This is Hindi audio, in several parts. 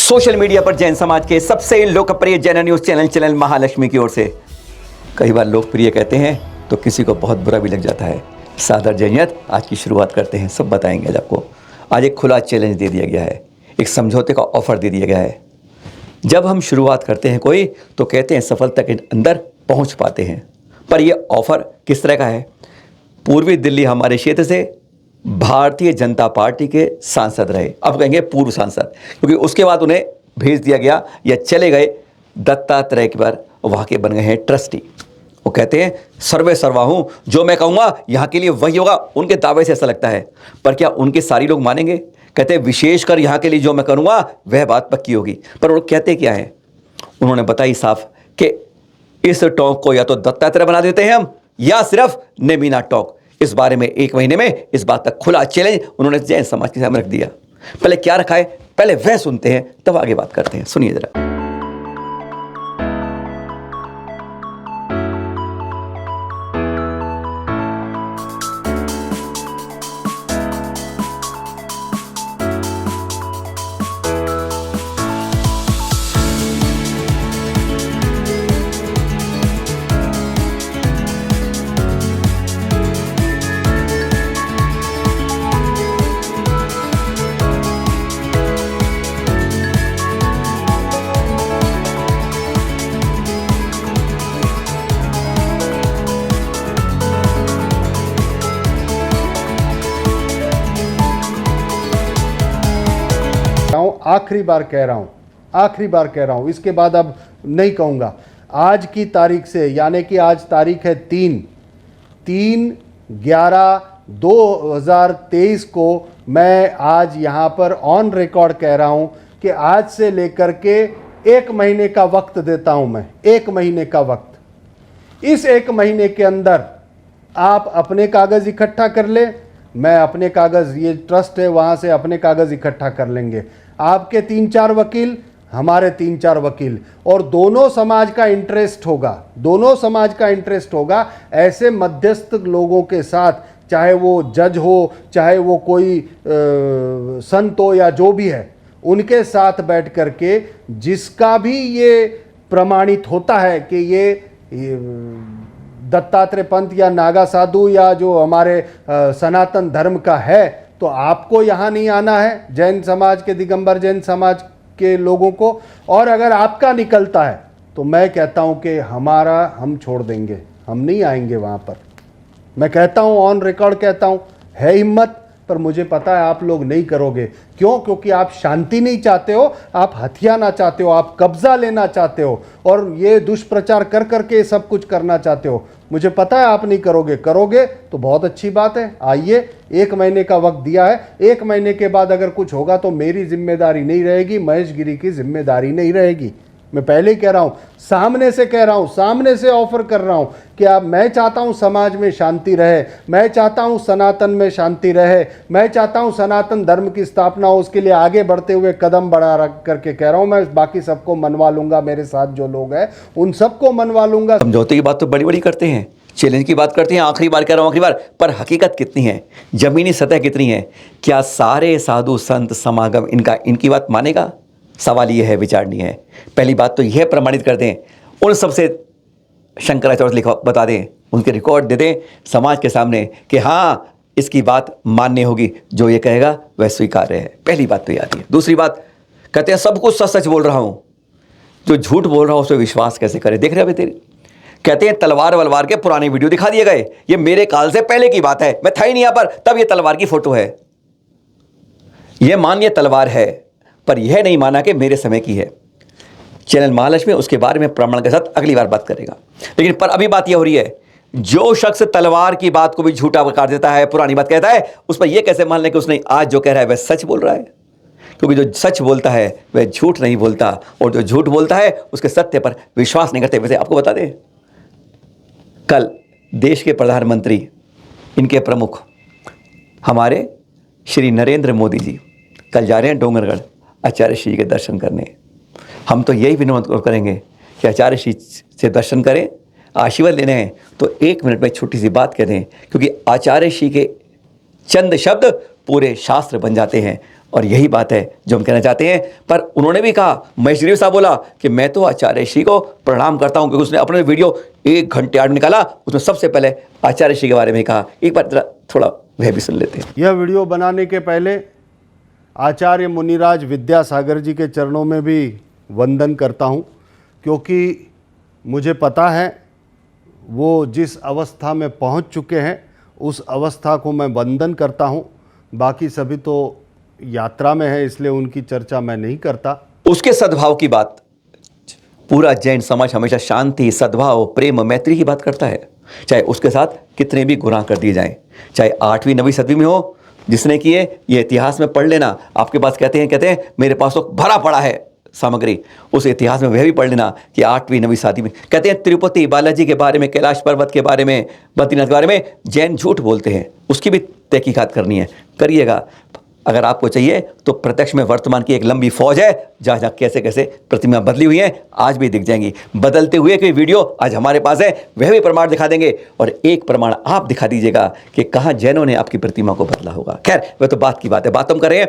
सोशल मीडिया पर जैन समाज के सबसे लोकप्रिय जैन न्यूज चैनल महालक्ष्मी की ओर से कई बार लोकप्रिय कहते हैं तो किसी को बहुत बुरा भी लग जाता है। सादर जैनियत आज की शुरुआत करते हैं, सब बताएंगे आज आपको। आज एक खुला चैलेंज दे दिया गया है, एक समझौते का ऑफर दे दिया गया है। जब हम शुरुआत करते हैं कोई तो कहते हैं सफलता के अंदर पहुंच पाते हैं, पर यह ऑफर किस तरह का है? पूर्वी दिल्ली हमारे क्षेत्र से भारतीय जनता पार्टी के सांसद रहे, अब कहेंगे पूर्व सांसद, क्योंकि उसके बाद उन्हें भेज दिया गया या चले गए दत्तात्रेय के बार, वहाँ के बन गए हैं ट्रस्टी। वो कहते हैं सर्वे सर्वा हूँ, जो मैं कहूँगा यहाँ के लिए वही होगा। उनके दावे से ऐसा लगता है, पर क्या उनके सारी लोग मानेंगे? कहते हैं विशेषकर यहाँ के लिए जो मैं करूँगा वह बात पक्की होगी। पर वो कहते क्या है? उन्होंने बताई साफ कि इस टॉक को या तो दत्तात्रेय बना देते हैं हम, या सिर्फ नेमीना टॉक। इस बारे में 1 महीने में इस बात तक खुला चैलेंज उन्होंने जैन समाज के सामने रख दिया। पहले क्या रखा है, पहले वह सुनते हैं तब आगे बात करते हैं। सुनिए जरा। आखिरी बार कह रहा हूं, इसके बाद अब नहीं कहूंगा। आज की तारीख से, यानी कि आज तारीख है 3/11/2023 को मैं आज यहां पर ऑन रिकॉर्ड कह रहा हूं कि आज से लेकर के 1 महीने का वक्त देता हूं मैं, 1 महीने का वक्त। इस 1 महीने के अंदर आप अपने कागज इकट्ठा कर ले, मैं अपने कागज, ये ट्रस्ट है वहां से अपने कागज इकट्ठा कर लेंगे। आपके 3-4 वकील, हमारे 3-4 वकील, और दोनों समाज का इंटरेस्ट होगा ऐसे मध्यस्थ लोगों के साथ, चाहे वो जज हो, चाहे वो कोई संत हो या जो भी है, उनके साथ बैठ करके जिसका भी ये प्रमाणित होता है कि ये दत्तात्रेय पंथ या नागा साधु या जो हमारे सनातन धर्म का है, तो आपको यहाँ नहीं आना है, जैन समाज के, दिगंबर जैन समाज के लोगों को। और अगर आपका निकलता है तो मैं कहता हूँ कि हम छोड़ देंगे, हम नहीं आएंगे वहाँ पर। मैं कहता हूँ, ऑन रिकॉर्ड कहता हूँ, है हिम्मत, पर मुझे पता है आप लोग नहीं करोगे। क्यों? क्योंकि आप शांति नहीं चाहते हो, आप हथियाना चाहते हो, आप कब्जा लेना चाहते हो, और ये दुष्प्रचार कर करके सब कुछ करना चाहते हो। मुझे पता है आप नहीं करोगे तो बहुत अच्छी बात है। आइए, 1 महीने का वक्त दिया है, 1 महीने के बाद अगर कुछ होगा तो मेरी जिम्मेदारी नहीं रहेगी, महेश गिरी की जिम्मेदारी नहीं रहेगी। मैं पहले ही कह रहा हूं, सामने से कह रहा हूं, सामने से ऑफर कर रहा हूं कि आप, मैं चाहता हूं समाज में शांति रहे, मैं चाहता हूं सनातन में शांति रहे, मैं चाहता हूं सनातन धर्म की स्थापना हो। उसके लिए आगे बढ़ते हुए कदम बढ़ा रख करके कह रहा हूं, मैं बाकी सबको मनवा लूंगा, मेरे साथ जो लोग हैं उन सबको मनवा लूंगा। समझौते की बात तो बड़ी बड़ी करते हैं, चैलेंज की बात करते हैं, आखिरी बार कह रहा हूं, आखिरी बार, पर हकीकत कितनी है, जमीनी सतह कितनी है? क्या सारे साधु संत समागम इनकी बात मानेगा? सवाल यह है, विचारणीय है। पहली बात तो यह प्रमाणित कर दें, उन सबसे शंकराचार्य लिखा बता दें, उनके रिकॉर्ड दे दें समाज के सामने कि हाँ, इसकी बात मान्य होगी, जो ये कहेगा वह स्वीकार्य है। पहली बात तो ये आती है। दूसरी बात, कहते हैं सब कुछ सच सच बोल रहा हूँ, जो झूठ बोल रहा हूँ उस पर विश्वास कैसे करे? देख रहे अभी तेरी, कहते हैं तलवार वलवार के पुराने वीडियो दिखा दिए गए, ये मेरे काल से पहले की बात है, मैं था ही नहीं यहाँ पर तब ये तलवार की फोटो है। ये मान ये तलवार है, पर यह नहीं माना कि मेरे समय की है। चैनल महालक्ष्मी उसके बारे में प्रमाण के साथ अगली बार बात करेगा, लेकिन पर अभी बात यह हो रही है, जो शख्स तलवार की बात को भी झूठा कर देता है, पुरानी बात कहता है, उस पर यह कैसे मान लें कि उसने आज जो कह रहा है वह सच बोल रहा है? क्योंकि जो सच बोलता है वह झूठ नहीं बोलता, और जो झूठ बोलता है उसके सत्य पर विश्वास नहीं करते। वैसे आपको बता दें, कल देश के प्रधानमंत्री, इनके प्रमुख हमारे श्री नरेंद्र मोदी जी कल जा रहे हैं डोंगरगढ़ आचार्य श्री के दर्शन करने। हम तो यही विनम्र करेंगे कि आचार्य श्री से दर्शन करें, आशीर्वाद लेने हैं तो 1 मिनट में छोटी सी बात कह दें, क्योंकि आचार्य श्री के चंद शब्द पूरे शास्त्र बन जाते हैं। और यही बात है जो हम कहना चाहते हैं। पर उन्होंने भी कहा, महेश गिरी साहब बोला कि मैं तो आचार्य श्री को प्रणाम करता हूं, क्योंकि उसने अपने वीडियो 1 घंटे 8 निकाला, उसमें सबसे पहले आचार्य श्री के बारे में कहा। एक बार थोड़ा वह भी सुन लेते हैं। यह वीडियो बनाने के पहले आचार्य मुनिराज विद्यासागर जी के चरणों में भी वंदन करता हूं, क्योंकि मुझे पता है वो जिस अवस्था में पहुंच चुके हैं उस अवस्था को मैं वंदन करता हूं। बाकी सभी तो यात्रा में है, इसलिए उनकी चर्चा मैं नहीं करता। उसके सद्भाव की बात, पूरा जैन समाज हमेशा शांति, सद्भाव, प्रेम, मैत्री की बात करता है, चाहे उसके साथ कितने भी गुनाह कर दिए जाएं, चाहे 8वीं 9वीं 7वीं में हो। जिसने किए ये इतिहास में पढ़ लेना। आपके पास कहते हैं मेरे पास तो भरा पड़ा है सामग्री, उस इतिहास में वह भी पढ़ लेना कि 8वीं 9वीं 7वीं में कहते हैं तिरुपति बालाजी के बारे में, कैलाश पर्वत के बारे में, बद्रीनाथ के बारे में जैन झूठ बोलते हैं। उसकी भी तहकीकात करनी है, करिएगा। अगर आपको चाहिए तो प्रत्यक्ष में वर्तमान की एक लंबी फौज है, जहाँ जहाँ कैसे कैसे प्रतिमा बदली हुई हैं, आज भी दिख जाएंगी। बदलते हुए कोई वीडियो आज हमारे पास है, वह भी प्रमाण दिखा देंगे। और एक प्रमाण आप दिखा दीजिएगा कि कहाँ जैनों ने आपकी प्रतिमा को बदला होगा। खैर, वह तो बात की बात है। बात हम कर रहे हैं,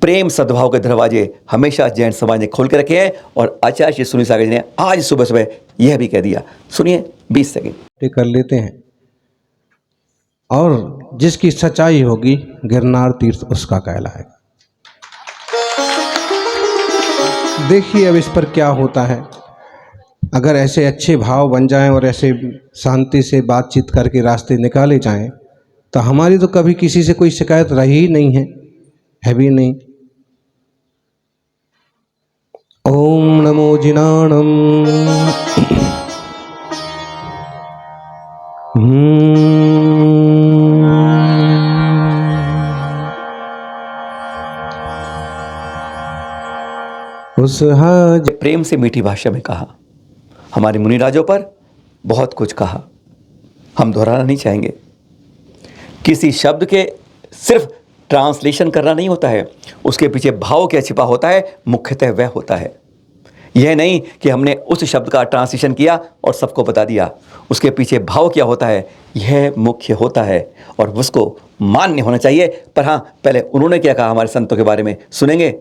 प्रेम सद्भाव के दरवाजे हमेशा जैन समाज ने खोल के रखे हैं। और आचार्य श्री सुनील सागर जी ने आज सुबह सुबह यह भी कह दिया। सुनिए 20 सेकेंड कर लेते हैं, और जिसकी सच्चाई होगी गिरनार तीर्थ उसका कहलाएगा। देखिए अब इस पर क्या होता है। अगर ऐसे अच्छे भाव बन जाएं और ऐसे शांति से बातचीत करके रास्ते निकाले जाएं, तो हमारी तो कभी किसी से कोई शिकायत रही ही नहीं है भी नहीं। ओम नमो जिनाणम। उस प्रेम से मीठी भाषा में कहा, हमारे मुनिराजों पर बहुत कुछ कहा, हम दोहराना नहीं चाहेंगे। किसी शब्द के सिर्फ ट्रांसलेशन करना नहीं होता है, उसके पीछे भाव क्या छिपा होता है, मुख्यतः वह होता है। यह नहीं कि हमने उस शब्द का ट्रांसलेशन किया और सबको बता दिया, उसके पीछे भाव क्या होता है, यह मुख्य होता है और उसको मान्य होना चाहिए। पर हाँ, पहले उन्होंने क्या कहा हमारे संतों के बारे में सुनेंगे।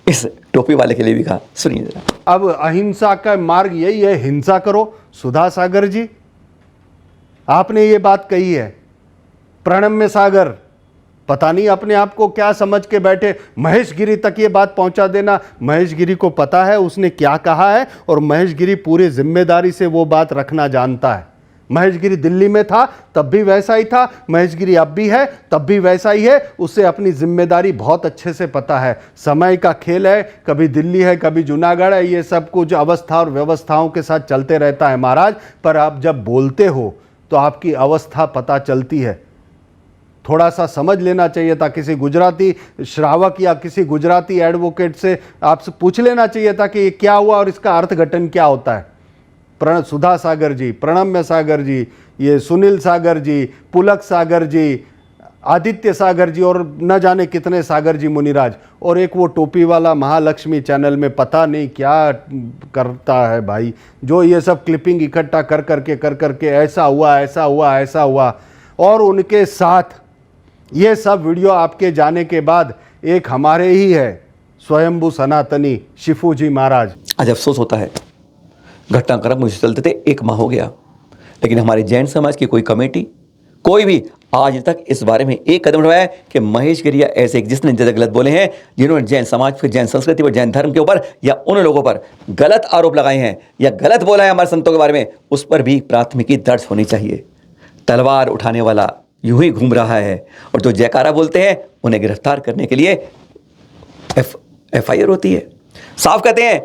इस टोपी वाले के लिए भी कहा, सुनिए जरा। अब अहिंसा का मार्ग यही है, हिंसा करो। सुधा सागर जी, आपने ये बात कही है। प्रणम्य सागर, पता नहीं अपने आप को क्या समझ के बैठे, महेश गिरी तक ये बात पहुंचा देना। महेश गिरी को पता है उसने क्या कहा है, और महेश गिरी पूरी जिम्मेदारी से वो बात रखना जानता है। महेश गिरी दिल्ली में था तब भी वैसा ही था, महेश गिरी अब भी है तब भी वैसा ही है। उसे अपनी जिम्मेदारी बहुत अच्छे से पता है। समय का खेल है, कभी दिल्ली है कभी जूनागढ़ है, ये सब कुछ अवस्था और व्यवस्थाओं के साथ चलते रहता है महाराज। पर आप जब बोलते हो तो आपकी अवस्था पता चलती है। थोड़ा सा समझ लेना चाहिए था। किसी गुजराती श्रावक या किसी गुजराती एडवोकेट से आपसे पूछ लेना चाहिए था कि ये क्या हुआ और इसका अर्थघटन क्या होता है। सुधा सागर जी, प्रणम्य सागर जी, ये सुनील सागर जी, पुलक सागर जी, आदित्य सागर जी और न जाने कितने सागर जी मुनिराज, और एक वो टोपी वाला महालक्ष्मी चैनल में पता नहीं क्या करता है भाई, जो ये सब क्लिपिंग इकट्ठा कर करके ऐसा हुआ ऐसा हुआ ऐसा हुआ। और उनके साथ ये सब वीडियो आपके जाने के बाद एक हमारे ही है स्वयंभू सनातनी शिफू जी महाराज। आज अफसोस होता है, घटनाक्रम मुझे चलते थे 1 माह हो गया, लेकिन हमारे जैन समाज की कोई कमेटी, कोई भी आज तक इस बारे में एक कदम उठाया है कि महेश गिरिया ऐसे जिसने गलत बोले हैं, जिन्होंने जैन समाज पर, जैन संस्कृति पर, जैन धर्म के ऊपर या उन लोगों पर गलत आरोप लगाए हैं या गलत बोला है हमारे संतों के बारे में, उस पर भी प्राथमिकी दर्ज होनी चाहिए। तलवार उठाने वाला यूं ही घूम रहा है और जो जयकारा बोलते हैं उन्हें गिरफ्तार करने के लिए FIR होती है। साफ कहते हैं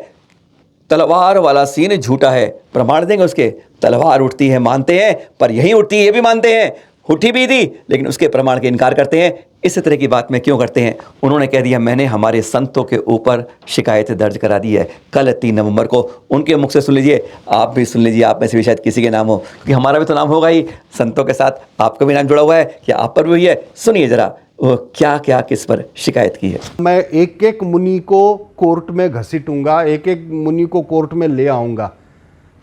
तलवार वाला सीन झूठा है, प्रमाण देंगे उसके। तलवार उठती है मानते हैं, पर यही उठती है ये भी मानते हैं, उठी भी थी, लेकिन उसके प्रमाण के इनकार करते हैं। इस तरह की बात में क्यों करते हैं? उन्होंने कह दिया मैंने हमारे संतों के ऊपर शिकायत दर्ज करा दी है। कल 3 नवंबर को उनके मुख से सुन लीजिए, आप भी सुन लीजिए, आप में से भी शायद किसी के नाम हो, क्योंकि हमारा भी तो नाम होगा ही संतों के साथ, आपका भी नाम जुड़ा हुआ है, क्या आप पर भी हुई है? सुनिए जरा वो क्या क्या किस पर शिकायत की है। मैं एक एक मुनि को कोर्ट में घसीटूंगा, एक एक मुनि को कोर्ट में ले आऊंगा,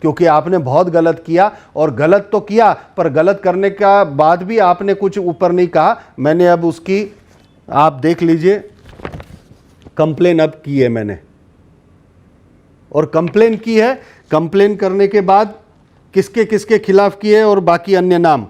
क्योंकि आपने बहुत गलत किया। और गलत तो किया, पर गलत करने का बाद भी आपने कुछ ऊपर नहीं कहा। मैंने अब उसकी आप देख लीजिए, कंप्लेन अब की है मैंने, और कंप्लेन की है, कंप्लेन करने के बाद किसके किसके खिलाफ की है और बाकी अन्य नाम,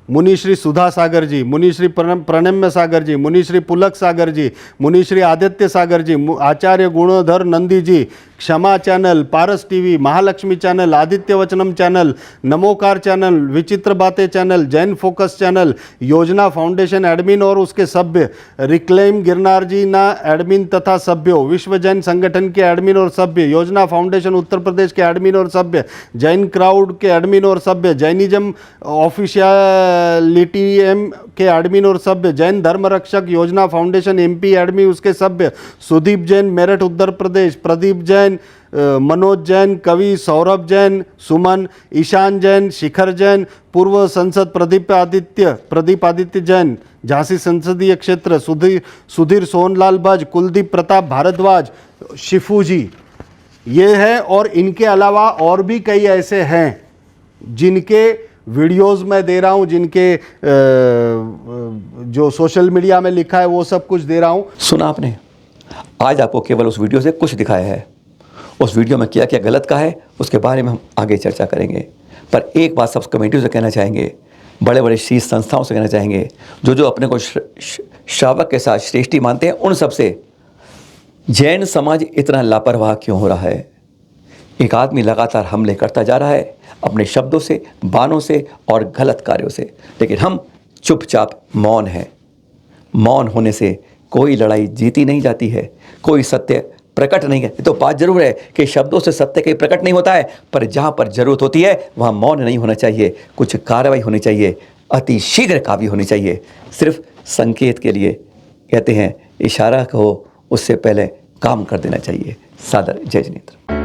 मुनिश्री सुधा सागर जी, मुनिश्री प्रणम्य सागर जी, मुनिश्री पुलक सागर जी, मुनिश्री आदित्य सागर जी, आचार्य गुणोधर नंदी जी, क्षमा चैनल, पारस टीवी, महालक्ष्मी चैनल, आदित्य वचनम चैनल, नमोकार चैनल, विचित्र बातें चैनल, जैन फोकस चैनल, योजना फाउंडेशन एडमिन और उसके सभ्य, रिक्लेम गिरनार जी ना एडमिन तथा सभ्यों, विश्व जैन संगठन के एडमिन और सभ्य, योजना फाउंडेशन उत्तर प्रदेश के एडमिन और सभ्य, जैन क्राउड के एडमिन और सभ्य, जैनिज्म ऑफिशियलिटी एम के एडमिन और सभ्य, जैन धर्म रक्षक योजना फाउंडेशन एमपी एडमिन उसके सभ्य, सुदीप जैन मेरठ उत्तर प्रदेश, प्रदीप जैन, मनोज जैन, कवि सौरभ जैन, सुमन, ईशान जैन, शिखर जैन, पूर्व संसद प्रदीप आदित्य जैन, झांसी संसदीय क्षेत्र, सुधीर सोनलाल भज, कुलदीप प्रताप भारद्वाज, शिफू जी, ये है। और इनके अलावा और भी कई ऐसे हैं जिनके वीडियोस मैं दे रहा हूं, जिनके जो सोशल मीडिया में लिखा है वो सब कुछ दे रहा हूं। सुना आपने, आज आपको केवल उस वीडियो से कुछ दिखाया है। उस वीडियो में क्या क्या गलत का है उसके बारे में हम आगे चर्चा करेंगे। पर एक बात सब कमेटियों से कहना चाहेंगे, बड़े बड़े शीर्ष संस्थाओं से कहना चाहेंगे, जो अपने को श्रावक के साथ श्रेष्ठी मानते हैं, उन सब से जैन समाज इतना लापरवाह क्यों हो रहा है। एक आदमी लगातार हमले करता जा रहा है अपने शब्दों से, बानों से और गलत कार्यों से, लेकिन हम चुपचाप मौन हैं। मौन होने से कोई लड़ाई जीती नहीं जाती है, कोई सत्य प्रकट नहीं है। तो बात जरूर है कि शब्दों से सत्य कहीं प्रकट नहीं होता है, पर जहाँ पर जरूरत होती है वहाँ मौन नहीं होना चाहिए, कुछ कार्रवाई होनी चाहिए, अति शीघ्र कार्रवाई होनी चाहिए। सिर्फ संकेत के लिए कहते हैं, इशारा कहो उससे पहले काम कर देना चाहिए। सादर जय जिनेंद्र।